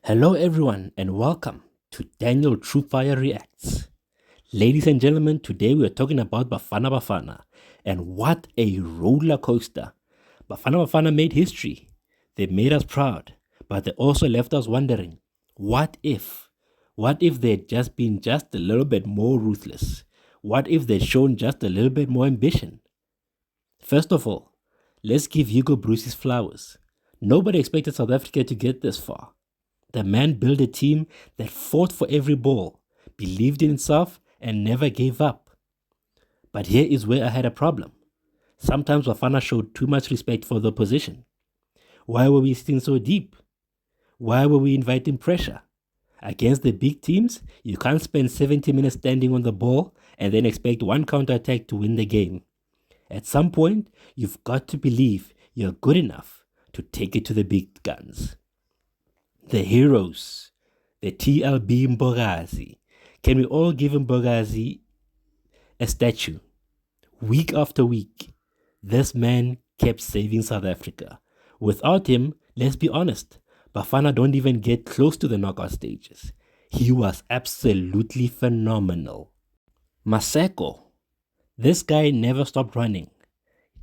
Hello, everyone, and welcome to Daniel Truefire Reacts. Ladies and gentlemen, today we are talking about Bafana Bafana, and what a roller coaster. Bafana Bafana made history. They made us proud, but they also left us wondering, what if? What if they'd just been just a little bit more ruthless? What if they'd shown just a little bit more ambition? First of all, let's give Hugo Bruce his flowers. Nobody expected South Africa to get this far. The man built a team that fought for every ball, believed in itself, and never gave up. But here is where I had a problem. Sometimes Bafana showed too much respect for the opposition. Why were we sitting so deep? Why were we inviting pressure? Against the big teams, you can't spend 70 minutes standing on the ball and then expect one counter-attack to win the game. At some point, you've got to believe you're good enough to take it to the big guns. The heroes, the TLB Mbogazi. Can we all give Mbogazi a statue? Week after week, this man kept saving South Africa. Without him, let's be honest, Bafana don't even get close to the knockout stages. He was absolutely phenomenal. Maseko, this guy never stopped running,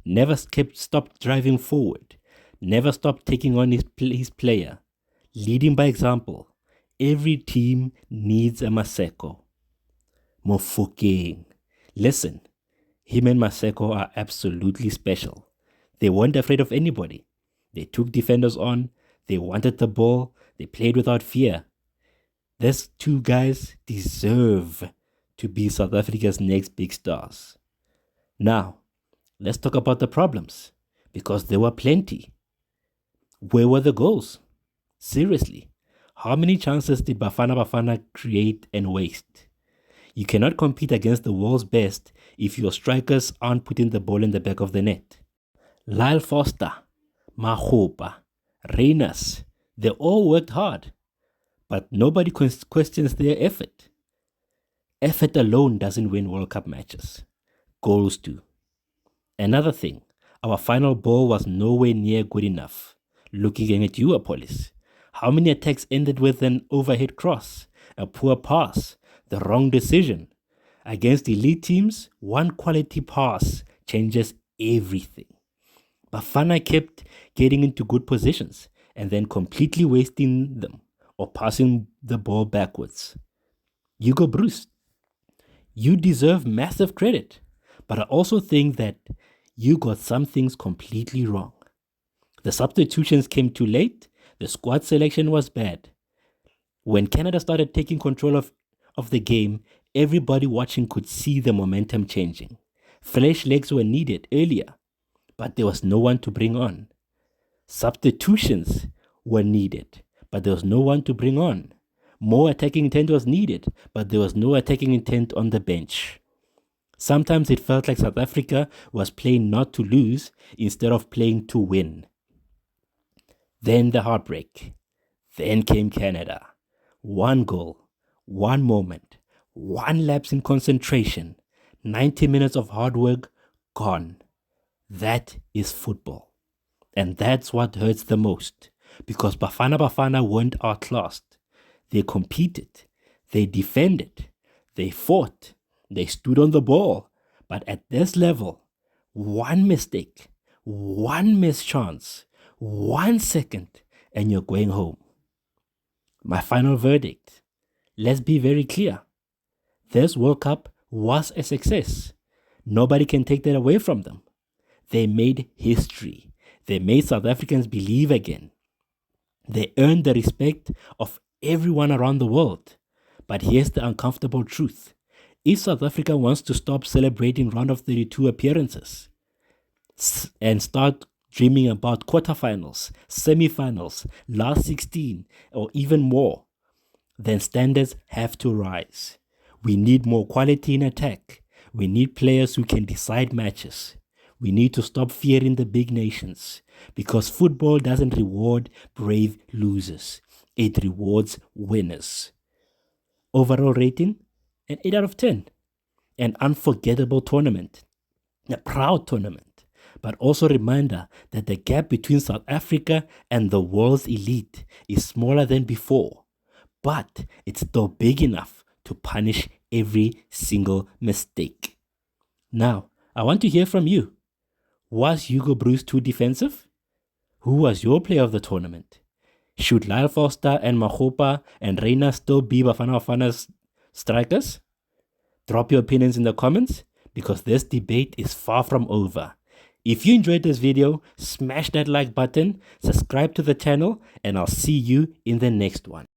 never stopped driving forward, never stopped taking on his player. Leading by example, every team needs a Maseko. Mofokeng. Listen, him and Maseko are absolutely special. They weren't afraid of anybody. They took defenders on, they wanted the ball, they played without fear. These two guys deserve to be South Africa's next big stars. Now, let's talk about the problems, because there were plenty. Where were the goals? Seriously, how many chances did Bafana Bafana create and waste? You cannot compete against the world's best if your strikers aren't putting the ball in the back of the net. Lyle Foster, Mahopa, Reyners, they all worked hard, but nobody questions their effort. Effort alone doesn't win World Cup matches. Goals do. Another thing, our final ball was nowhere near good enough. Looking at you, Apollos. How many attacks ended with an overhead cross, a poor pass, the wrong decision? Against elite teams, one quality pass changes everything. Bafana kept getting into good positions and then completely wasting them or passing the ball backwards. Hugo Bruce, you deserve massive credit, but I also think that you got some things completely wrong. The substitutions came too late. The squad selection was bad. When Canada started taking control of the game, everybody watching could see the momentum changing. Fresh legs were needed earlier, but there was no one to bring on. Substitutions were needed, but there was no one to bring on. More attacking intent was needed, but there was no attacking intent on the bench. Sometimes it felt like South Africa was playing not to lose instead of playing to win. Then the heartbreak. Then came Canada. One goal, one moment, one lapse in concentration, 90 minutes of hard work gone. That is football. And that's what hurts the most, because Bafana Bafana weren't outclassed. They competed, they defended, they fought, they stood on the ball. But at this level, one mistake, one missed chance, 1 second, and you're going home. My final verdict. Let's be very clear. This World Cup was a success. Nobody can take that away from them. They made history. They made South Africans believe again. They earned the respect of everyone around the world. But here's the uncomfortable truth. If South Africa wants to stop celebrating round of 32 appearances and start dreaming about quarterfinals, semifinals, last 16, or even more, then standards have to rise. We need more quality in attack. We need players who can decide matches. We need to stop fearing the big nations, because football doesn't reward brave losers. It rewards winners. Overall rating, an 8 out of 10. An unforgettable tournament. A proud tournament. but also a reminder that the gap between South Africa and the world's elite is smaller than before, but it's still big enough to punish every single mistake. Now, I want to hear from you. Was Hugo Broos too defensive? Who was your player of the tournament? Should Lyle Foster and Magopa and Reina still be Bafana Bafana's strikers? Drop your opinions in the comments, because this debate is far from over. If you enjoyed this video, smash that like button, subscribe to the channel, and I'll see you in the next one.